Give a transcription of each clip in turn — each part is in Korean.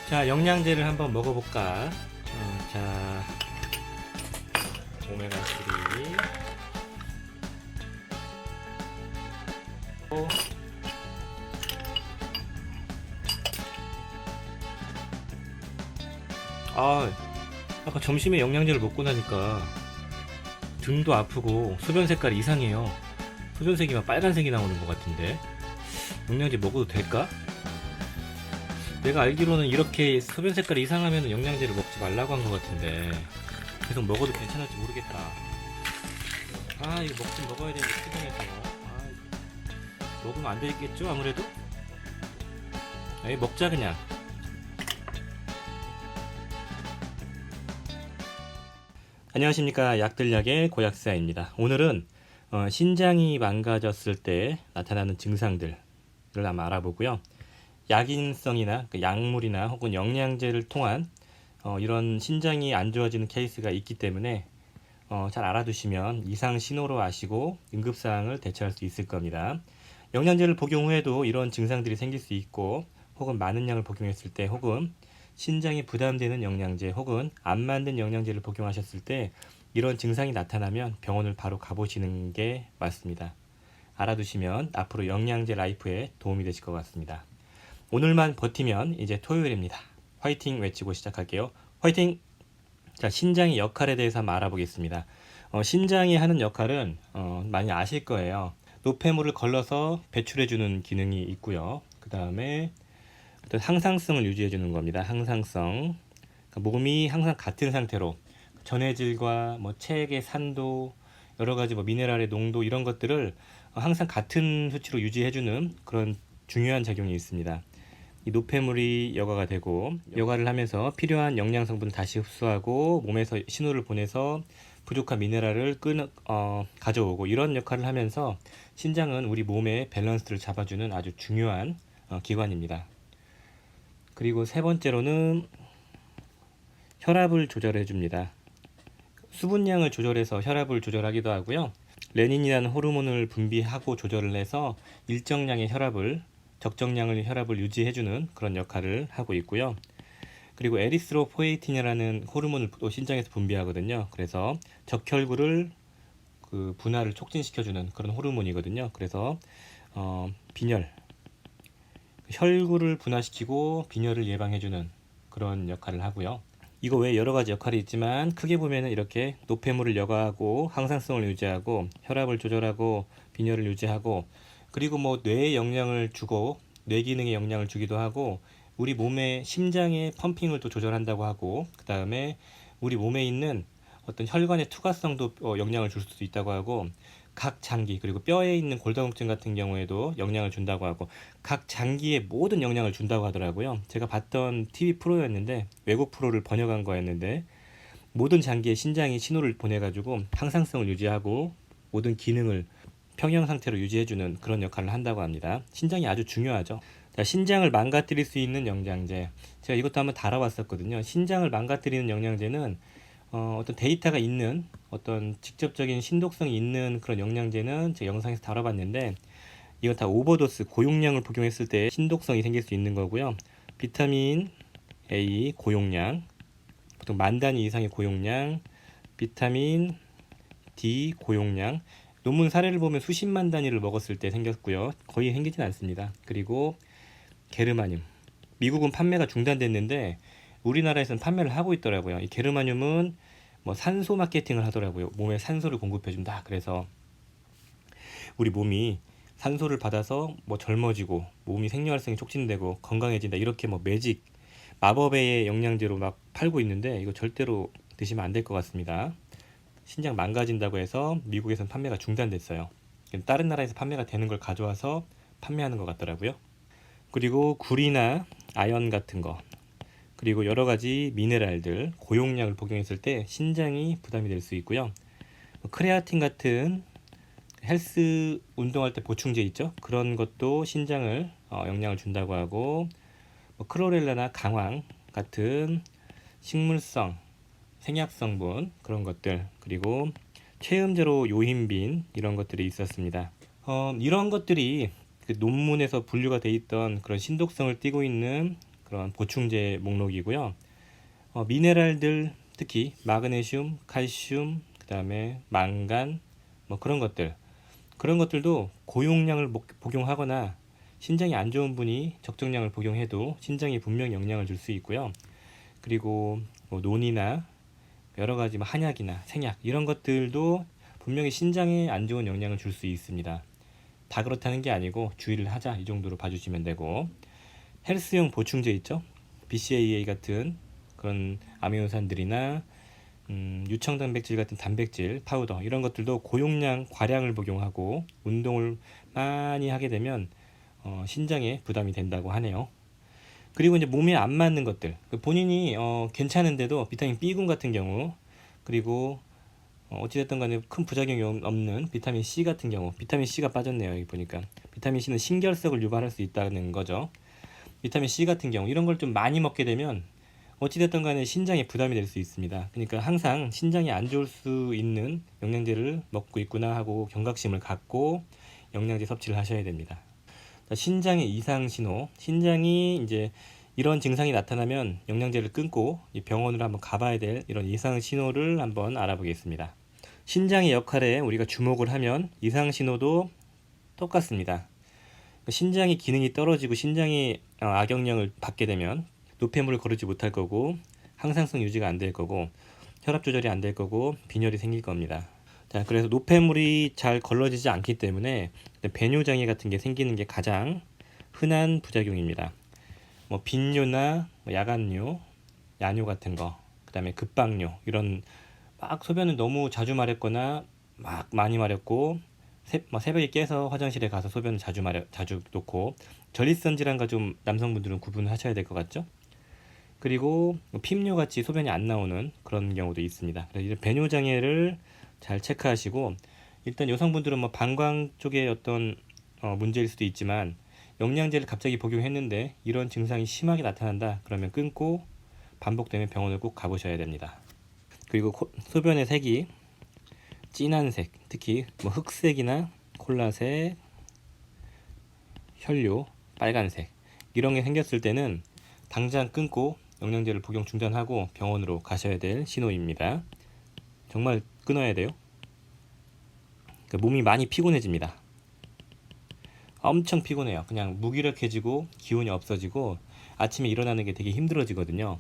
자, 영양제를 한번 먹어볼까? 자, 오메가3. 아, 아까 점심에 영양제를 먹고 나니까 등도 아프고 소변 색깔이 이상해요. 소변색이 막 빨간색이 나오는 것 같은데 영양제 먹어도 될까? 내가 알기로는 이렇게 소변 색깔이 이상하면 영양제를 먹지 말라고 한 것 같은데 계속 먹어도 괜찮을지 모르겠다. 아, 이거 먹긴 먹어야 되는데 피곤해서. 먹으면 안 되겠죠 아무래도? 에이, 먹자 그냥. 안녕하십니까, 약들약의 고약사입니다. 오늘은 신장이 망가졌을 때 나타나는 증상들을 한번 알아보고요. 약인성이나 약물이나 혹은 영양제를 통한 이런 신장이 안 좋아지는 케이스가 있기 때문에 잘 알아두시면 이상 신호로 아시고 응급사항을 대처할 수 있을 겁니다. 영양제를 복용 후에도 이런 증상들이 생길 수 있고, 혹은 많은 양을 복용했을 때, 혹은 신장이 부담되는 영양제 혹은 안 맞는 영양제를 복용하셨을 때 이런 증상이 나타나면 병원을 바로 가보시는 게 맞습니다. 알아두시면 앞으로 영양제 라이프에 도움이 되실 것 같습니다. 오늘만 버티면 이제 토요일입니다. 화이팅 외치고 시작할게요. 화이팅! 자, 신장의 역할에 대해서 한번 알아보겠습니다. 신장이 하는 역할은 많이 아실 거예요. 노폐물을 걸러서 배출해주는 기능이 있고요. 그 다음에 어떤 항상성을 유지해주는 겁니다. 항상성. 그러니까 몸이 항상 같은 상태로 전해질과 체액의 산도, 여러 가지 미네랄의 농도 이런 것들을 항상 같은 수치로 유지해주는 그런 중요한 작용이 있습니다. 이 노폐물이 여과가 되고, 여과를 하면서 필요한 영양 성분을 다시 흡수하고 몸에서 신호를 보내서 부족한 미네랄을 가져오고, 이런 역할을 하면서 신장은 우리 몸의 밸런스를 잡아주는 아주 중요한 기관입니다. 그리고 세 번째로는 혈압을 조절해 줍니다. 수분량을 조절해서 혈압을 조절하기도 하고요. 레닌이라는 호르몬을 분비하고 조절을 해서 일정량의 혈압을, 적정량의 혈압을 유지해주는 그런 역할을 하고 있고요. 그리고 에리스로포에틴이라는 호르몬을 또 신장에서 분비하거든요. 그래서 적혈구를 분화를 촉진시켜주는 그런 호르몬이거든요. 그래서 빈혈, 혈구를 분화시키고 빈혈을 예방해주는 그런 역할을 하고요. 이거 외에 여러 가지 역할이 있지만 크게 보면은 이렇게 노폐물을 여과하고 항상성을 유지하고 혈압을 조절하고 빈혈을 유지하고, 그리고 뇌에 영향을 주고 뇌 기능에 영향을 주기도 하고, 우리 몸의 심장의 펌핑을 또 조절한다고 하고, 그 다음에 우리 몸에 있는 어떤 혈관의 투과성도 영향을 줄 수도 있다고 하고, 각 장기, 그리고 뼈에 있는 골다공증 같은 경우에도 영향을 준다고 하고, 각 장기에 모든 영향을 준다고 하더라고요. 제가 봤던 TV 프로였는데, 외국 프로를 번역한 거였는데, 모든 장기에 신장이 신호를 보내가지고 항상성을 유지하고 모든 기능을 평형 상태로 유지해주는 그런 역할을 한다고 합니다. 신장이 아주 중요하죠. 자, 신장을 망가뜨릴 수 있는 영양제, 제가 이것도 한번 다뤄봤었거든요. 신장을 망가뜨리는 영양제는 어떤 데이터가 있는, 어떤 직접적인 신독성이 있는 그런 영양제는 제가 영상에서 다뤄봤는데, 이건 다 오버도스, 고용량을 복용했을 때 신독성이 생길 수 있는 거고요. 비타민 A 고용량, 보통 10,000단위 이상의 고용량, 비타민 D 고용량, 논문 사례를 보면 수십만 단위를 먹었을 때 생겼고요. 거의 생기진 않습니다. 그리고 게르마늄, 미국은 판매가 중단됐는데 우리나라에서는 판매를 하고 있더라고요. 이 게르마늄은 산소 마케팅을 하더라고요. 몸에 산소를 공급해준다. 그래서 우리 몸이 산소를 받아서 젊어지고 몸이 생활성이 촉진되고 건강해진다, 이렇게 매직, 마법의 영양제로 막 팔고 있는데 이거 절대로 드시면 안 될 것 같습니다. 신장 망가진다고 해서 미국에서는 판매가 중단됐어요. 다른 나라에서 판매가 되는 걸 가져와서 판매하는 것 같더라고요. 그리고 굴이나 아연 같은 거, 그리고 여러 가지 미네랄들, 고용량을 복용했을 때 신장이 부담이 될 수 있고요. 크레아틴 같은 헬스 운동할 때 보충제 있죠? 그런 것도 신장을 영향을 준다고 하고, 크로렐라나 강황 같은 식물성 생약 성분, 그런 것들, 그리고 체음제로 요흰빈, 이런 것들이 있었습니다. 이런 것들이 그 논문에서 분류가 돼 있던 그런 신독성을 띠고 있는 그런 보충제 목록이고요. 미네랄들 특히 마그네슘, 칼슘, 그다음에 망간 뭐 그런 것들도 고용량을 복용하거나 신장이 안 좋은 분이 적정량을 복용해도 신장에 분명히 영향을 줄 수 있고요. 그리고 뭐 논이나 여러 가지 뭐 한약이나 생약 이런 것들도 분명히 신장에 안 좋은 영향을 줄 수 있습니다. 다 그렇다는 게 아니고 주의를 하자 이 정도로 봐주시면 되고, 헬스용 보충제 있죠? BCAA 같은 그런 아미노산들이나 유청 단백질 같은 단백질 파우더 이런 것들도 고용량 과량을 복용하고 운동을 많이 하게 되면 신장에 부담이 된다고 하네요. 그리고 이제 몸에 안 맞는 것들, 본인이 괜찮은데도 비타민 B군 같은 경우, 그리고 어찌됐든 간에 큰 부작용이 없는 비타민 C 같은 경우, 비타민 C가 빠졌네요. 여기 보니까 비타민 C는 신결석을 유발할 수 있다는 거죠. 비타민 C 같은 경우 이런 걸 좀 많이 먹게 되면 어찌됐든 간에 신장에 부담이 될 수 있습니다. 그러니까 항상 신장이 안 좋을 수 있는 영양제를 먹고 있구나 하고 경각심을 갖고 영양제 섭취를 하셔야 됩니다. 신장의 이상 신호, 신장이 이제 이런 증상이 나타나면 영양제를 끊고 병원으로 한번 가봐야 될 이런 이상 신호를 한번 알아보겠습니다. 신장의 역할에 우리가 주목을 하면 이상 신호도 똑같습니다. 신장의 기능이 떨어지고 신장이 악영향을 받게 되면 노폐물을 거르지 못할 거고, 항상성 유지가 안 될 거고, 혈압 조절이 안 될 거고, 빈혈이 생길 겁니다. 자, 그래서 노폐물이 잘 걸러지지 않기 때문에 배뇨장애 같은 게 생기는 게 가장 흔한 부작용입니다. 뭐 빈뇨나 야간뇨, 야뇨 같은 거, 그다음에 급박뇨 이런 막 소변을 너무 자주 마렸거나 막 많이 마렸고 새벽에 깨서 화장실에 가서 소변을 자주 놓고 전립선 질환과 좀 남성분들은 구분하셔야 될 것 같죠? 그리고 핍뇨 같이 소변이 안 나오는 그런 경우도 있습니다. 그래서 이런 배뇨 장애를 잘 체크하시고, 일단 여성분들은 뭐 방광 쪽에 어떤 문제일 수도 있지만 영양제를 갑자기 복용했는데 이런 증상이 심하게 나타난다 그러면 끊고 반복되면 병원을 꼭 가보셔야 됩니다. 그리고 소변의 색이 진한 색, 특히 뭐 흑색이나 콜라색, 혈뇨, 빨간색 이런 게 생겼을 때는 당장 끊고 영양제를 복용 중단하고 병원으로 가셔야 될 신호입니다. 정말 끊어야 돼요. 그러니까 몸이 많이 피곤해집니다. 엄청 피곤해요. 그냥 무기력해지고 기운이 없어지고 아침에 일어나는 게 되게 힘들어지거든요.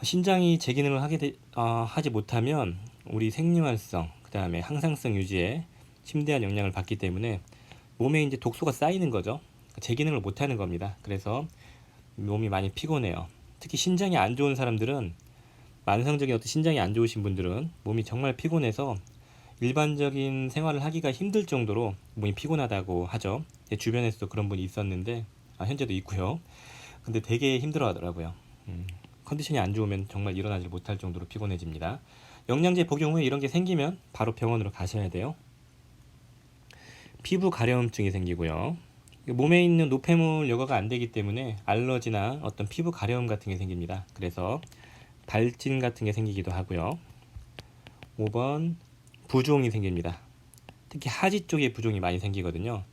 신장이 제 기능을 하지 못하면 우리 생리활성, 그 다음에 항상성 유지에 심대한 영향을 받기 때문에 몸에 이제 독소가 쌓이는 거죠. 제 기능을 못하는 겁니다. 그래서 몸이 많이 피곤해요. 특히 신장이 안 좋은 사람들은, 만성적인 어떤 신장이 안 좋으신 분들은 몸이 정말 피곤해서 일반적인 생활을 하기가 힘들 정도로 몸이 피곤하다고 하죠. 제 주변에서도 그런 분이 있었는데, 현재도 있고요. 근데 되게 힘들어 하더라고요. 컨디션이 안 좋으면 정말 일어나지 못할 정도로 피곤해집니다. 영양제 복용 후에 이런 게 생기면 바로 병원으로 가셔야 돼요. 피부 가려움증이 생기고요. 몸에 있는 노폐물 여과가 안 되기 때문에 알러지나 어떤 피부 가려움 같은 게 생깁니다. 그래서 발진 같은 게 생기기도 하고요. 5번 부종이 생깁니다. 특히 하지 쪽에 부종이 많이 생기거든요.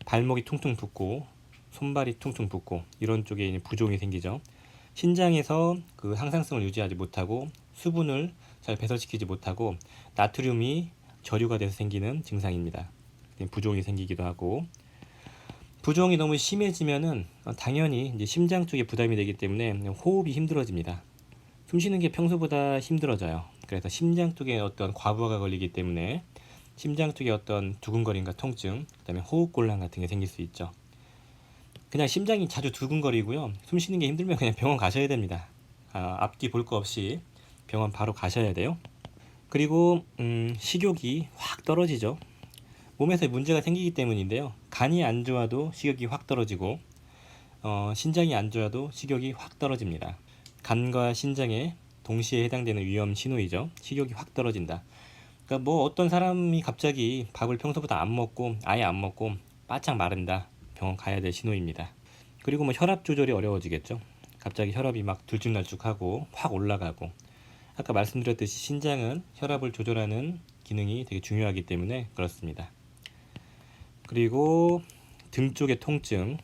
발목이 퉁퉁 붓고 손발이 퉁퉁 붓고 이런 쪽에 부종이 생기죠. 신장에서 그 항상성을 유지하지 못하고 수분을 잘 배설시키지 못하고 나트륨이 저류가 돼서 생기는 증상입니다. 부종이 생기기도 하고, 부종이 너무 심해지면은 당연히 이제 심장 쪽에 부담이 되기 때문에 호흡이 힘들어집니다. 숨 쉬는 게 평소보다 힘들어져요. 그래서 심장 쪽에 어떤 과부하가 걸리기 때문에 심장 쪽에 어떤 두근거림과 통증, 그다음에 호흡곤란 같은 게 생길 수 있죠. 그냥 심장이 자주 두근거리고요. 숨 쉬는 게 힘들면 그냥 병원 가셔야 됩니다. 앞뒤 볼 거 없이 병원 바로 가셔야 돼요. 그리고 식욕이 확 떨어지죠. 몸에서 문제가 생기기 때문인데요. 간이 안 좋아도 식욕이 확 떨어지고, 신장이 안 좋아도 식욕이 확 떨어집니다. 간과 신장에 동시에 해당되는 위험 신호이죠. 식욕이 확 떨어진다. 그러니까 뭐 어떤 사람이 갑자기 밥을 평소보다 안 먹고 아예 안 먹고 바짝 마른다. 병원 가야 될 신호입니다. 그리고 뭐 혈압 조절이 어려워지겠죠. 갑자기 혈압이 막 들쭉날쭉하고 확 올라가고, 아까 말씀드렸듯이 신장은 혈압을 조절하는 기능이 되게 중요하기 때문에 그렇습니다. 그리고 등 쪽의 통증,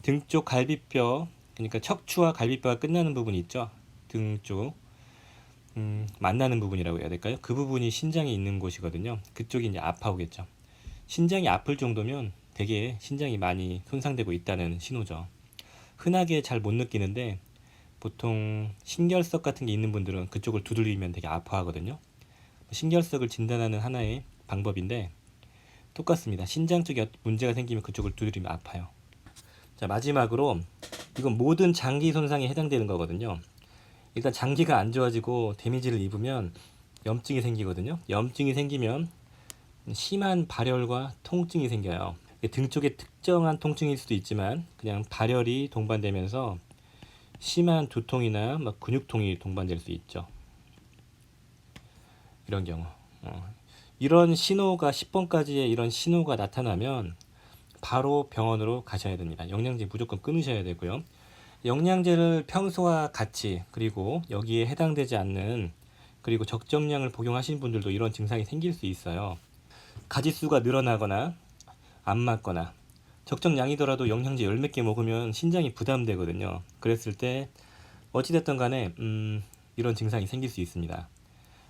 등 쪽 갈비뼈 그러니까 척추와 갈비뼈가 끝나는 부분이 있죠. 등 쪽. 만나는 부분이라고 해야 될까요? 그 부분이 신장이 있는 곳이거든요. 그쪽이 이제 아파오겠죠. 신장이 아플 정도면 되게 신장이 많이 손상되고 있다는 신호죠. 흔하게 잘 못 느끼는데 보통 신결석 같은 게 있는 분들은 그쪽을 두들리면 되게 아파하거든요. 신결석을 진단하는 하나의 방법인데 똑같습니다. 신장 쪽에 문제가 생기면 그쪽을 두드리면 아파요. 자, 마지막으로 이건 모든 장기 손상에 해당되는 거거든요. 일단 장기가 안 좋아지고 데미지를 입으면 염증이 생기거든요. 염증이 생기면 심한 발열과 통증이 생겨요. 등 쪽에 특정한 통증일 수도 있지만 그냥 발열이 동반되면서 심한 두통이나 막 근육통이 동반될 수 있죠. 이런 경우. 이런 신호가 10번까지의 이런 신호가 나타나면 바로 병원으로 가셔야 됩니다. 영양제 무조건 끊으셔야 되고요. 영양제를 평소와 같이 그리고 여기에 해당되지 않는 그리고 적정량을 복용하시는 분들도 이런 증상이 생길 수 있어요. 가지수가 늘어나거나 안 맞거나 적정량이더라도 영양제 열 몇 개 먹으면 신장이 부담되거든요. 그랬을 때 어찌됐든 간에 이런 증상이 생길 수 있습니다.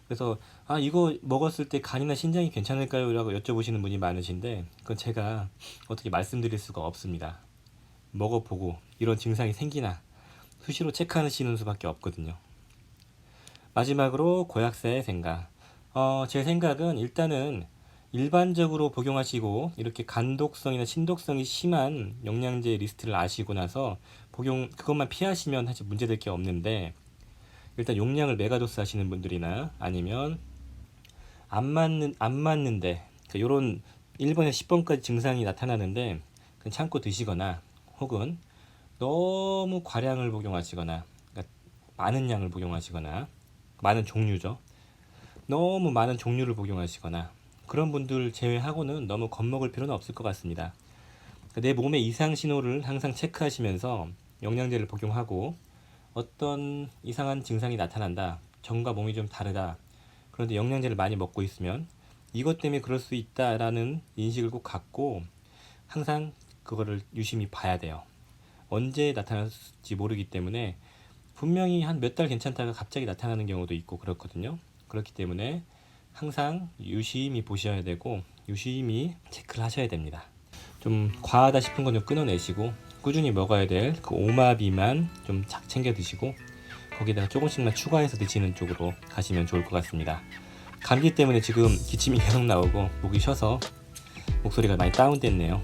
그래서 이거 먹었을 때 간이나 신장이 괜찮을까요? 라고 여쭤보시는 분이 많으신데 그건 제가 어떻게 말씀드릴 수가 없습니다. 먹어보고 이런 증상이 생기나 수시로 체크하시는 수밖에 없거든요. 마지막으로 고약사의 생각. 제 생각은 일단은 일반적으로 복용하시고 이렇게 간독성이나 신독성이 심한 영양제 리스트를 아시고 나서 복용 그것만 피하시면 사실 문제될 게 없는데 일단 용량을 메가도스 하시는 분들이나 아니면 안 맞는데 요런 1번에서 10번까지 증상이 나타나는데 그냥 참고 드시거나 혹은 너무 과량을 복용하시거나 그러니까 많은 양을 복용하시거나 많은 종류죠. 너무 많은 종류를 복용하시거나 그런 분들 제외하고는 너무 겁먹을 필요는 없을 것 같습니다. 내 몸의 이상 신호를 항상 체크하시면서 영양제를 복용하고 어떤 이상한 증상이 나타난다. 전과 몸이 좀 다르다. 그런데 영양제를 많이 먹고 있으면 이것 때문에 그럴 수 있다라는 인식을 꼭 갖고 항상 그거를 유심히 봐야 돼요. 언제 나타날지 모르기 때문에 분명히 한 몇 달 괜찮다가 갑자기 나타나는 경우도 있고 그렇거든요. 그렇기 때문에 항상 유심히 보셔야 되고 유심히 체크를 하셔야 됩니다. 좀 과하다 싶은 건 좀 끊어내시고 꾸준히 먹어야 될 그 오마비만 좀 챙겨 드시고 거기다가 조금씩만 추가해서 드시는 쪽으로 가시면 좋을 것 같습니다. 감기 때문에 지금 기침이 계속 나오고 목이 쉬어서 목소리가 많이 다운됐네요.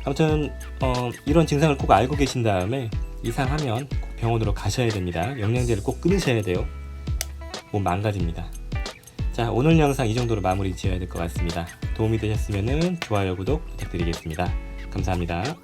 아무튼 이런 증상을 꼭 알고 계신 다음에 이상하면 꼭 병원으로 가셔야 됩니다. 영양제를 꼭 끊으셔야 돼요. 몸 망가집니다. 자, 오늘 영상 이 정도로 마무리 지어야 될 것 같습니다. 도움이 되셨으면 좋아요, 구독 부탁드리겠습니다. 감사합니다.